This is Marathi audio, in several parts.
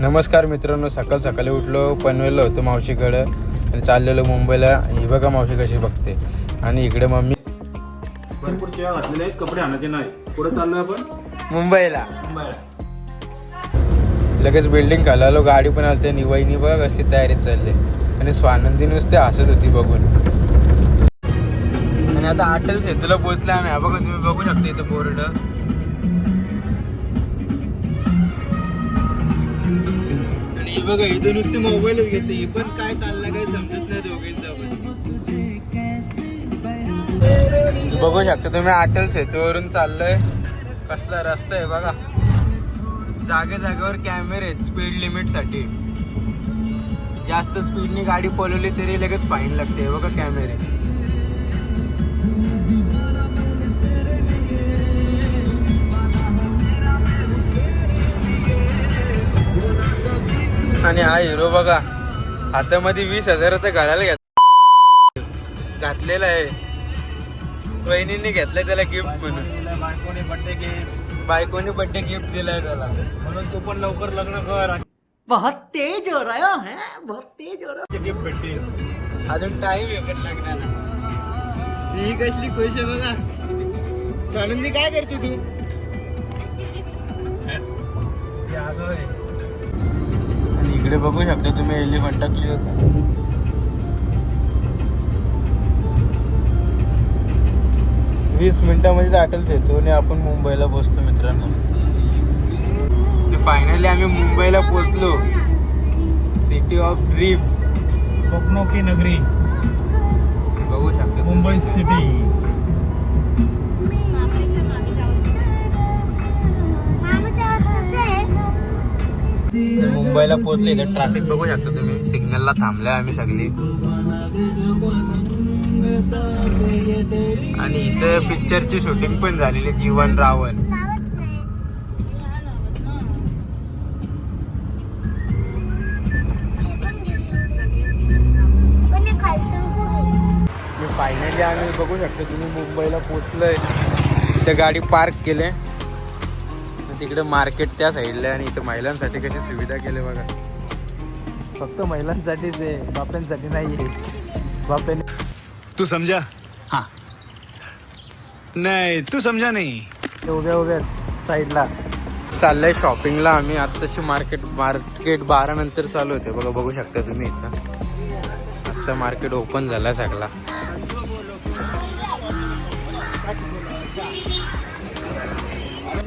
नमस्कार मित्रांनो, सकाळ सकाळी उठलो, पनवेलला होतो मावशीकडं आणि चाललेलो मुंबईला. ही बघा मावशी कशी बघते. आणि इकडे मम्मी भरपूर चेअर घातलेले आहेत, कपडे आणायचे नाही. पुढे चाललोय आपण मुंबईला. लगेच बिल्डिंग खाला आलो, गाडी पण आलते. निवाईनी बघा कशी तयारीत चालले. आणि स्वानंदी नुसते हसत होती बघून. आणि आता अटल सेतूला पोहोचला आम्ही. हा बघा, तुम्ही बघू शकता इथं बोर्ड. आणि ही बघा इथं नुसते मोबाईलच घेते. ही पण काय चाललं काय समजत नाही दोघींचा पण. बघू शकता तुम्ही अटल सेतूवरून चाललंय. कसला रस्ता आहे बघा. जागे जागेवर कॅमेरे स्पीड लिमिट साठी. जास्त स्पीडने गाडी पळवली तरी लगेच फाईन लागते. बघा कॅमेरे. आणि हा हिरो बघा, हातामध्ये 20,000चा घालायला घातलेला आहे. वहिनीने घेतलाय त्याला गिफ्ट म्हणून. बायकोने बर्थडे गिफ्ट दिलाय त्याला म्हणून तू पण लवकर लग्न कर. बहुत तेज हो रहा है, बहुत तेज हो रहा गिफ्ट भेटतील. अजून टाइम आहे पण लग्नाला. ही कसली खुश आहे बघा. स्वानंदी काय करते तू? आणि इकडे बघू शकता तुम्ही एलिफंटा क्लिओ. 20 मिनिटांमध्ये अटल सेतू आणि आपण मुंबईला पोहोचतो मित्रांनो. फायनली आम्ही मुंबईला पोहोचलो. सिटी ऑफ ड्रीम, स्वप्नों की नगरी, बघू शकता मुंबई सिटी. मुंबईला पोहोचले. इथं ट्रॅफिक बघू शकता तुम्ही. सिग्नलला थांबलोय आम्ही सगळी. आणि इथं पिक्चरची शूटिंग पण झालेली, जीवन रावण. फायनली आम्ही बघू शकतो तुम्ही मुंबईला पोहोचलोय. इथं गाडी पार्क केले. तिकडे मार्केट त्या साईडला. आणि इथं महिलांसाठी कशी सुविधा केली बघा. फक्त महिलांसाठीच आहे, बाप्यांसाठी नाही आहे. बाप्याने तू समझा? हाँ. नहीं, तू समझा नहीं. उभ्या साईडला चाललंय शॉपिंगला आम्ही. आत्ताची मार्केट 12 नंतर चालू होते बघा. बघू शकता तुम्ही इथं. आत्ता मार्केट ओपन झाला सगळा.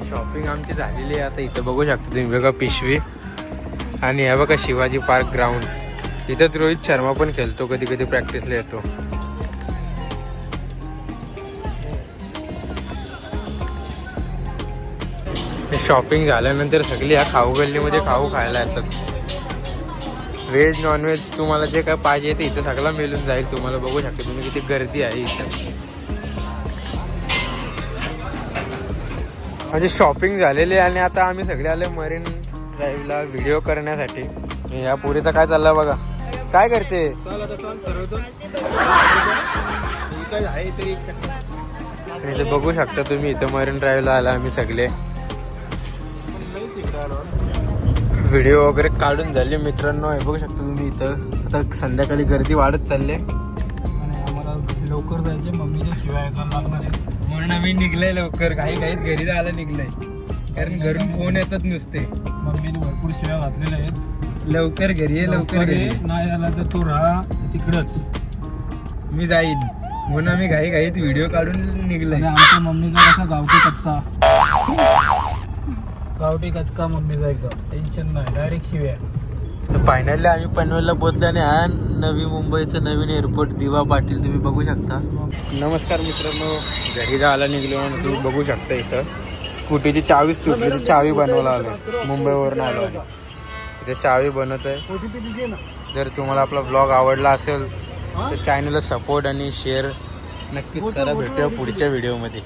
शॉपिंग आमची झालेली आहे. आता इथं बघू शकता तुम्ही बघा पिशवी. आणि हे बघा शिवाजी पार्क ग्राउंड. इथं रोहित शर्मा पण खेळतो, कधी कधी प्रॅक्टिसला येतो. शॉपिंग झाल्यानंतर सगळी या खाऊ गल्लीमध्ये खाऊ खायला येतात. व्हेज नॉनव्हेज तुम्हाला जे काय पाहिजे ते इथं सगळं मिळून जाईल तुम्हाला. बघू शकता तुम्ही किती गर्दी आहे इथं. म्हणजे शॉपिंग झालेली आहे. आणि आता आम्ही सगळे आले मरीन ड्राईव्हला व्हिडिओ करण्यासाठी. या पुरीचा काय चालला बघा. काय करते? इथे बघू शकता तुम्ही. इथं मरीन ड्राईव्हला आला आम्ही सगळे. व्हिडिओ वगैरे काढून झाले मित्रांनो. हे बघू शकता तुम्ही इथं. आता संध्याकाळी गर्दी वाढत चालली. आणि आम्हाला लवकर जायचे, मम्मीच्या शिवाय लागणार आहे म्हणून आम्ही निघलंय लवकर. काही घरी जायला निघलंय, कारण घरून फोन येतात नुसते. मम्मीने भरपूर शिवाय घातलेल्या आहेत. लवकर घरी ये, लवकर घरी. नाही आला तर तू राहा तिकडच, मी जाईन. म्हणून आम्ही घाईत व्हिडिओ काढून निघलोय. आमच्या मम्मीचा कसा गावठी कचका मम्मीचा एकदम टेन्शन नाही, डायरेक्ट शिव्या. फायनली आम्ही पनवेलला पोहोचलो. आणि हा नवी मुंबईचं नवीन एअरपोर्ट दिवा पाटील तुम्ही बघू शकता. नमस्कार मित्रांनो, घरी जायला निघलो. आणि तुम्ही बघू शकता इथं स्कूटीची चावी तुटली. चावी बनवायला आलो, मुंबईवरून आलो. इथे चावी बनवत आहे. जर तुम्हाला आपला ब्लॉग आवडला असेल तर चॅनलला सपोर्ट आणि शेअर नक्कीच करा. भेटूया पुढच्या व्हिडिओमध्ये.